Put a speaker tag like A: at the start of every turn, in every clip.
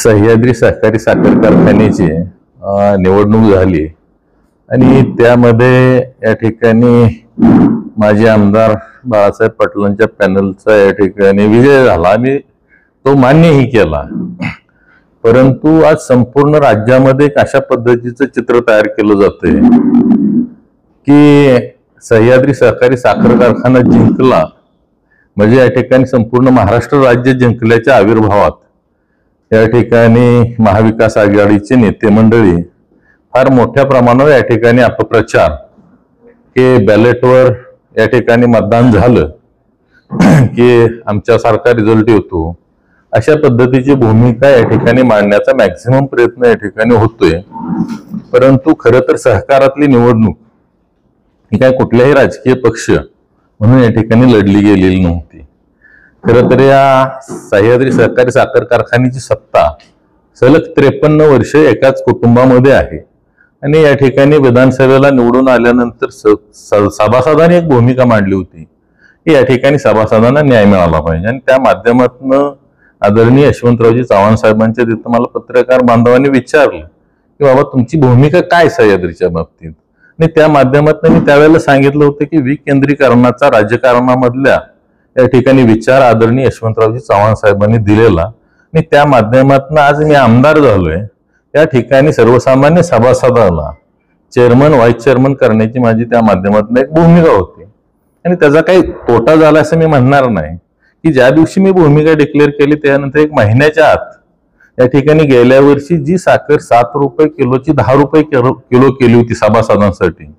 A: सह्याद्री सहकारी साखर कारखान्याची निवडणूक झाली आणि त्यामध्ये या ठिकाणी माजी आमदार बाळासाहेब पाटलांच्या पॅनलचा या ठिकाणी विजय झाला आणि तो मान्यही केला। परंतु आज संपूर्ण राज्यामध्ये अशा पद्धतीचं चित्र तयार केलं जातंय की सह्याद्री सहकारी साखर कारखाना जिंकला म्हणजे या ठिकाणी संपूर्ण महाराष्ट्र राज्य जिंकल्याच्या आविर्भावात या ठिकाणी महाविकास आघाडीचे नेते मंडळी फार मोठ्या प्रमाणावर या ठिकाणी अपप्रचार की बॅलेटवर या ठिकाणी मतदान झालं की आमच्यासारखा रिझल्ट येतो अशा पद्धतीची भूमिका या ठिकाणी मांडण्याचा मॅक्झिमम प्रयत्न या ठिकाणी होतोय। परंतु खरं तर सहकारातली निवडणूक ही काय कुठल्याही राजकीय पक्ष म्हणून या ठिकाणी लढली गेलेली नव्हती। खरं तर या सह्याद्री सहकारी साखर कारखान्याची सत्ता सलग 53 वर्ष एकाच कुटुंबामध्ये आहे आणि या ठिकाणी विधानसभेला निवडून आल्यानंतर सभासदांनी एक भूमिका मांडली होती की या ठिकाणी सभासदांना न्याय मिळाला पाहिजे आणि त्या माध्यमातून आदरणीय यशवंतरावजी चव्हाण साहेबांच्या तिथं मला पत्रकार बांधवांनी विचारलं की बाबा तुमची भूमिका काय सह्याद्रीच्या बाबतीत, आणि त्या माध्यमातून मी त्यावेळेला सांगितलं होतं की विकेंद्रीकरणाचा राजकारणामधल्या या ठिकाणी विचार आदरणीय यशवंतरावजी चव्हाण साहेबांनी दिलेला आणि त्या माध्यमातून आज मी आमदार झालोय। त्या ठिकाणी सर्वसामान्य सभासदाला चेअरमन व्हाईस चेअरमन करण्याची माझी त्या माध्यमातून एक भूमिका होती आणि त्याचा काही तोटा झाला असं मी म्हणणार नाही की ज्या दिवशी मी भूमिका डिक्लेअर केली त्यानंतर 1 महिन्याच्या आत या ठिकाणी गेल्या वर्षी जी साखर 7 रुपये किलोची 10 रुपये किलो केली होती सभासदांसाठी,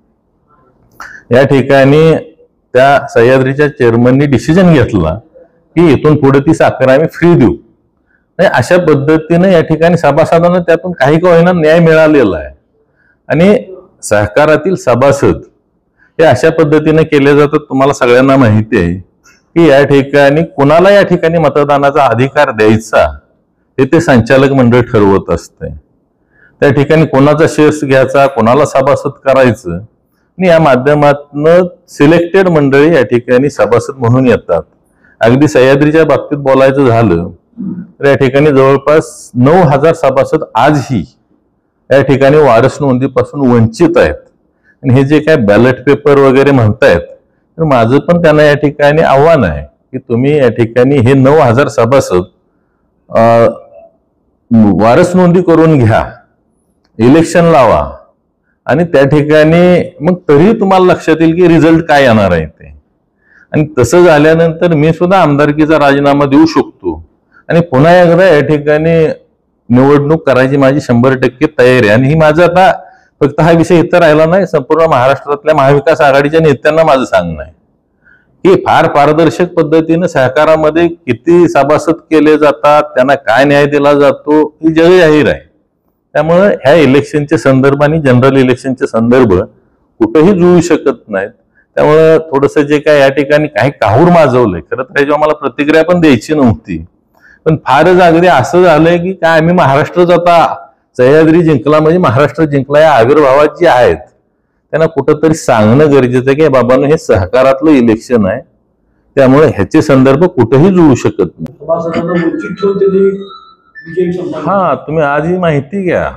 A: या ठिकाणी त्या सह्याद्रीच्या चेअरमननी डिसिजन घेतला की इथून पुढे ती साखर आम्ही फ्री देऊ। अशा पद्धतीने या ठिकाणी सभासदांना त्यातून काही का होईना न्याय मिळालेला आहे आणि सहकारातील सभासद हे अशा पद्धतीने केले जातात। तुम्हाला सगळ्यांना माहिती आहे की या ठिकाणी कुणाला या ठिकाणी मतदानाचा अधिकार द्यायचा हे ते संचालक मंडळ ठरवत असते। त्या ठिकाणी कोणाचा शेअर्स घ्यायचा, कोणाला सभासद करायचं आणि या माध्यमातून सिलेक्टेड मंडळी या ठिकाणी सभासद म्हणून येतात। अगदी सह्याद्रीच्या बाबतीत बोलायचं झालं तर या ठिकाणी जवळपास 9000 सभासद आजही या ठिकाणी वारस नोंदीपासून वंचित आहेत आणि हे जे काय बॅलेट पेपर वगैरे म्हणतायत तर माझं पण त्यांना या ठिकाणी आव्हान आहे की तुम्ही या ठिकाणी हे 9000 सभासद वारस नोंदी करून घ्या, इलेक्शन लावा आणि त्या ठिकाणी मग तरी तुम्हाला लक्षात येईल की रिझल्ट काय येणार आहे ते। आणि तसं झाल्यानंतर मी सुद्धा आमदारकीचा राजीनामा देऊ शकतो आणि पुन्हा एकदा या ठिकाणी निवडणूक करायची माझी 100% तयारी आहे। आणि ही माझं आता फक्त हा विषय इथं राहिला नाही, संपूर्ण महाराष्ट्रातल्या महाविकास आघाडीच्या नेत्यांना माझं सांगणं आहे की फार पारदर्शक पद्धतीने सहकारामध्ये किती सभासद केले जातात, त्यांना काय न्याय दिला जातो ही जगजाहीर आहे। त्यामुळे ह्या इलेक्शनचे संदर्भ आणि जनरल इलेक्शनचे संदर्भ कुठेही जुळू शकत नाहीत। त्यामुळे थोडंसं जे काय या ठिकाणी काही काहूर माजवलंय, खरं तर याची आम्हाला प्रतिक्रिया पण द्यायची नव्हती, पण फारच अगदी असं झालंय की काय आम्ही महाराष्ट्रच आता सह्याद्री जिंकला म्हणजे महाराष्ट्र जिंकला या आविर्भावात जे आहेत त्यांना कुठंतरी सांगणं गरजेचं आहे की बाबांनो हे सहकारातलं इलेक्शन आहे, त्यामुळे ह्याचे संदर्भ कुठेही जुळू शकत नाही। हा, तुम्ही आजही माहिती घ्या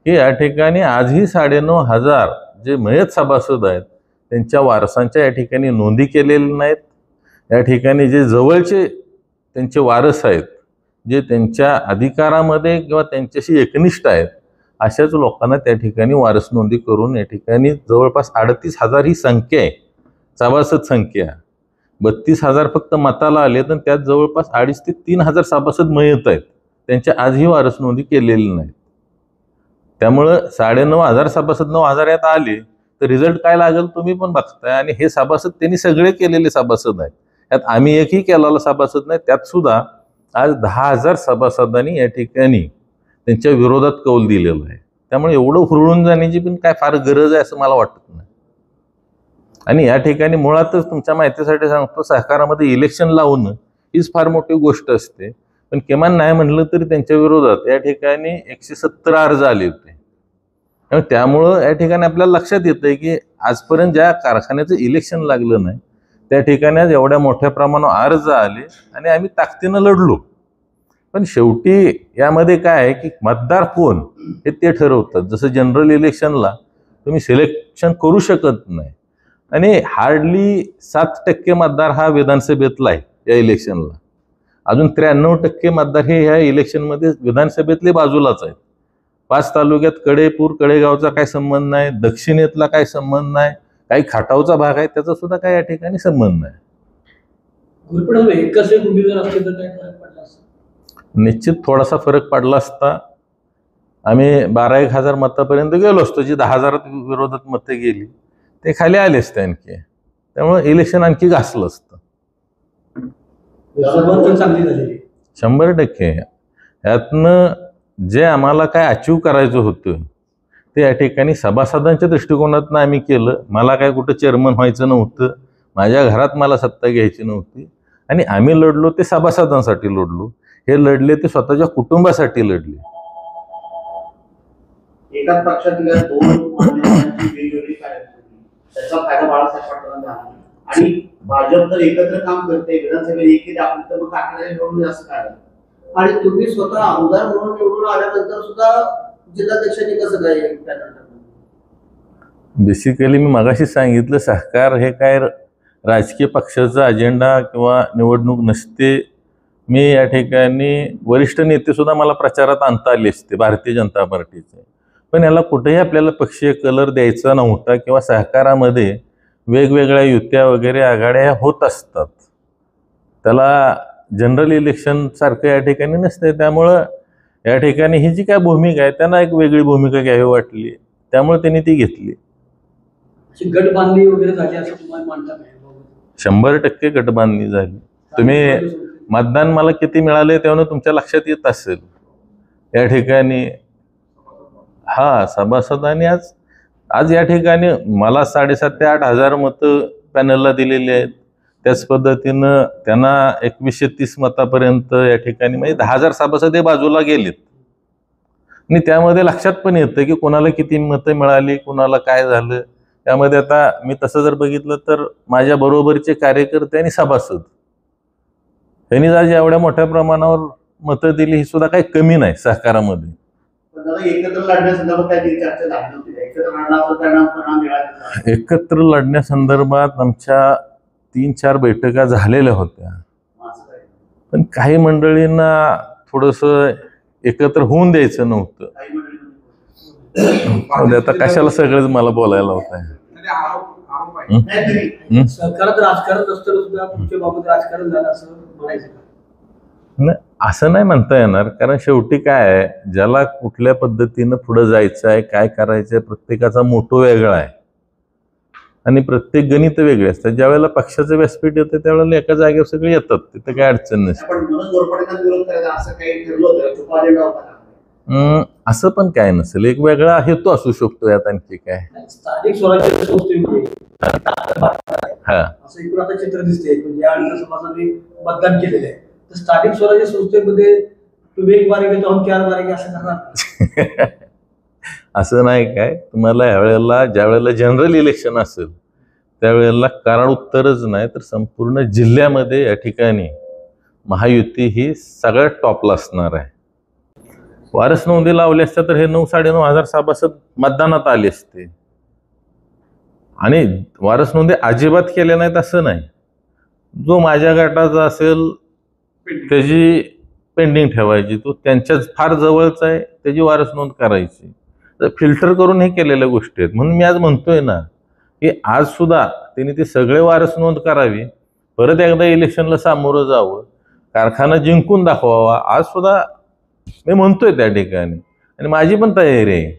A: की या ठिकाणी आजही 9500 जे मयत सभासद आहेत त्यांच्या वारसांच्या या ठिकाणी नोंदी केलेल्या नाहीत। या ठिकाणी जे जवळचे त्यांचे वारस आहेत, जे त्यांच्या अधिकारामध्ये किंवा त्यांच्याशी एकनिष्ठ आहेत, अशाच लोकांना त्या ठिकाणी वारस नोंदी करून या ठिकाणी जवळपास 38,000 ही संख्या आहे, सभासद संख्या। 32,000 फक्त मताला आले तर त्यात जवळपास 2,500 ते 3,000 सभासद मयत आहेत, त्यांच्या आजही वारस नोंदी केलेली नाहीत। त्यामुळं 9,500 सभासद 9,000 यात आले तर रिझल्ट काय लागेल तुम्ही पण बघताय। आणि हे सभासद त्यांनी सगळे केलेले सभासद आहेत, त्यात आम्ही एकही केलेला सभासद नाही। त्यात सुद्धा आज 10,000 सभासदांनी या ठिकाणी त्यांच्या विरोधात कौल दिलेला आहे। त्यामुळे एवढं हुरळून जाण्याची पण काय फार गरज आहे असं मला वाटत नाही। आणि या ठिकाणी मुळातच तुमच्या माहितीसाठी सांगतो, सहकारामध्ये इलेक्शन लावणं हीच फार मोठी गोष्ट असते, पण किमान नाही म्हणलं तरी त्यांच्या विरोधात या ठिकाणी 170 अर्ज आले होते। त्यामुळं या ठिकाणी आपल्याला लक्षात येतंय की आजपर्यंत ज्या कारखान्याचं इलेक्शन लागलं नाही त्या ठिकाणी आज एवढ्या मोठ्या प्रमाणावर अर्ज आले आणि आम्ही ताकदीनं लढलो। पण शेवटी यामध्ये काय आहे की मतदार कोण हे ते ठरवतात. जसं जनरल इलेक्शनला तुम्ही सिलेक्शन करू शकत नाही आणि हार्डली 7% मतदार हा विधानसभेतला आहे या इलेक्शनला. अजून 93% मतदार हे ह्या इलेक्शनमध्ये विधानसभेतले बाजूलाच आहेत. 5 तालुक्यात कडेपूर कडेगावचा काही संबंध नाही, दक्षिणेतला काही संबंध नाही, काही खाटावचा भाग आहे त्याचा सुद्धा काही या ठिकाणी संबंध नाही. निश्चित थोडासा फरक पडला असता. आम्ही 12-1 हजार मतापर्यंत गेलो असतो. जी 10,000 विरोधात मतं गेली ते खाली आले असते आणखी. त्यामुळे इलेक्शन आणखी घासलं असतं. 100% यातनं जे आम्हाला काय अचीव करायचं होतं ते या ठिकाणी सभासदांच्या दृष्टिकोनातनं आम्ही केलं. मला काय कुठं चेअरमन व्हायचं नव्हतं, माझ्या घरात मला सत्ता घ्यायची नव्हती आणि आम्ही लढलो ते सभासदांसाठी लढलो. हे लढले ते स्वतःच्या कुटुंबासाठी लढले.
B: एकाच पक्षातल्या 2 मान्यवरांची वेगवेगळी कार्यक्रम त्याचा फायदा बाळासाहेब पाटलांना झाला आणि भाजप जर एकत्र काम करते विधानसभेत एकी दाखवली तर मग काकडे निवडून जास्त काय. आणि तुम्ही स्वतः आमदार म्हणून निवडून आल्यानंतर सुद्धा जिल्हाध्यक्षांनी कसं काय.
A: बेसिकली मी मगाशी सांगितलं सहकार हे काय राजकीय पक्षाचा अजेंडा किंवा निवडणूक नसते. मी या ठिकाणी वरिष्ठ नेते सुद्धा मला प्रचारात आणता आले असते भारतीय जनता पार्टीचे, पण याला कुठेही आपल्याला पक्षीय कलर द्यायचा नव्हता किंवा सहकारामध्ये वेगवेगळ्या युत्या वगैरे आघाड्या होत असतात. त्याला जनरल इलेक्शन सारखं या ठिकाणी नसते. त्यामुळं या ठिकाणी ही जी काय भूमिका आहे त्यांना एक वेगळी भूमिका घ्यावी वाटली, त्यामुळे त्यांनी ती घेतली.
C: गटबांधणी वगैरे झाली असं तुम्हाला मानता नाही?
A: 100% गटबांधणी झाली. तुम्ही मतदान मला किती मिळाले तेव्हा तुमच्या लक्षात येत असेल. या ठिकाणी सभासदांनी आज या ठिकाणी मला 7,500 ते 8,000 मतं पॅनलला दिलेली आहेत. त्याच पद्धतीनं त्यांना 2130 मतापर्यंत या ठिकाणी म्हणजे 10,000 सभासद बाजूला गेलेत आणि त्यामध्ये लक्षात पण येतं की कोणाला किती मतं मिळाली, कोणाला काय झालं. त्यामध्ये आता मी तसं जर बघितलं तर माझ्या बरोबरचे कार्यकर्ते आणि सभासद त्यांनी आज एवढ्या मोठ्या प्रमाणावर मतं दिली ही सुद्धा काही कमी नाही सहकारामध्ये. एकत्र लढण्यासंदर्भात आमच्या 3-4 बैठका झालेल्या होत्या, पण काही मंडळींना थोडंसं एकत्र होऊन द्यायचं नव्हतं. आता कशाला सगळेच मला बोलायला होत आहे.
C: सरकारत राजकारण नसतं सुद्धा तुमच्या बाबत राजकारण झालं असं म्हणायचं का?
A: नाही, असं नाही म्हणता येणार. कारण शेवटी काय आहे, ज्याला कुठल्या पद्धतीनं पुढे जायचं आहे, काय करायचं आहे, प्रत्येकाचा मोठो वेगळा आहे आणि प्रत्येक गणित वेगळे असतात. ज्या वेळेला पक्षाचं व्यासपीठ येतं त्यावेळेला एका जागेवर सगळे येतात, तिथं काय अडचण नसते. असं पण काय नसेल, एक वेगळा हेतू असू शकतो यात. आणखी काय
C: स्थानिक स्वराज्य संस्थेमध्ये असं एकूण आता चित्र दिसते ज्या सभासदांनी मतदान केलेलं आहे, तर स्थानिक स्वराज्य संस्थेमध्ये तुम्ही 1 बारी घेतो हम 4 बारी असं करणार
A: असं नाही काय. तुम्हाला यावेळेला ज्या वेळेला जनरल इलेक्शन असेल त्यावेळेला कारण उत्तरच नाही तर संपूर्ण जिल्ह्यामध्ये या ठिकाणी महायुती ही सगळ्यात टॉपला असणार आहे. वारस नोंदी लावली असत्या तर हे 9-9.5 हजार सभासद मतदानात आले असते आणि वारस नोंदी अजिबात केल्या नाहीत असं नाही. जो माझ्या गटाचा असेल त्याची पेंडिंग ठेवायची, तो त्यांच्याच फार जवळचा आहे त्याची वारस नोंद करायची. तर फिल्टर करून हे केलेल्या गोष्टी आहेत. म्हणून मी आज म्हणतोय ना की आज सुद्धा त्यांनी ते सगळे वारस नोंद करावी, परत एकदा इलेक्शनला सामोरं जावं, कारखाना जिंकून दाखवावा. आज सुद्धा मी म्हणतोय त्या ठिकाणी आणि माझी पण तयारी आहे.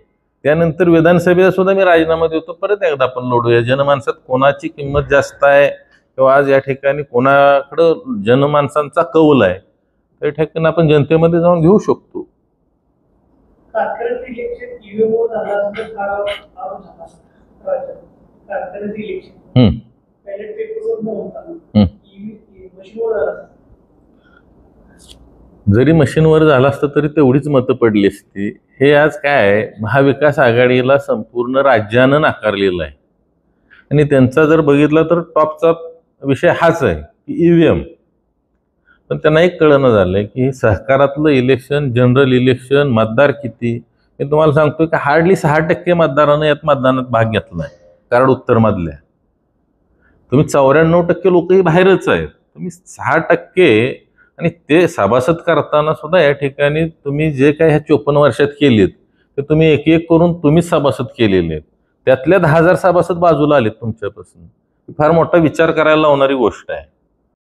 A: त्यानंतर विधानसभेला सुद्धा मी राजीनामा देतो, परत एकदा आपण लढूया. जनमानसात कोणाची किंमत जास्त आहे किंवा आज या ठिकाणी कोणाकडं जनमानसांचा कौल आहे त्या ठिकाणी आपण जनतेमध्ये जाऊन घेऊ शकतो. जरी मशीनवर झालं असतं तरी तेवढीच मतं पडली असती. हे आज काय आहे, महाविकास आघाडीला संपूर्ण राज्यानं नाकारलेलं आहे आणि त्यांचा जर बघितला तर टॉपचा विषय हाच आहे की ईव्हीएम. पण त्यांना एक कळणं झालंय की सहकारातलं इलेक्शन, जनरल इलेक्शन, मतदार किती, मी तुम्हाला सांगतोय की हार्डली 6% मतदारानं यात मतदानात भाग घेतलाय कराड उत्तर मधल्या. तुम्ही 94% लोकही बाहेरच आहेत, तुम्ही 6%, आणि ते सभासद करताना सुद्धा या ठिकाणी तुम्ही जे काही ह्या 54 वर्षात केलेत ते तुम्ही एक एक करून तुम्हीच सभासद केलेले आहेत. त्यातल्या 10,000 सभासद बाजूला आलेत तुमच्यापासून. फार मोठा विचार करायला लावणारी गोष्ट आहे.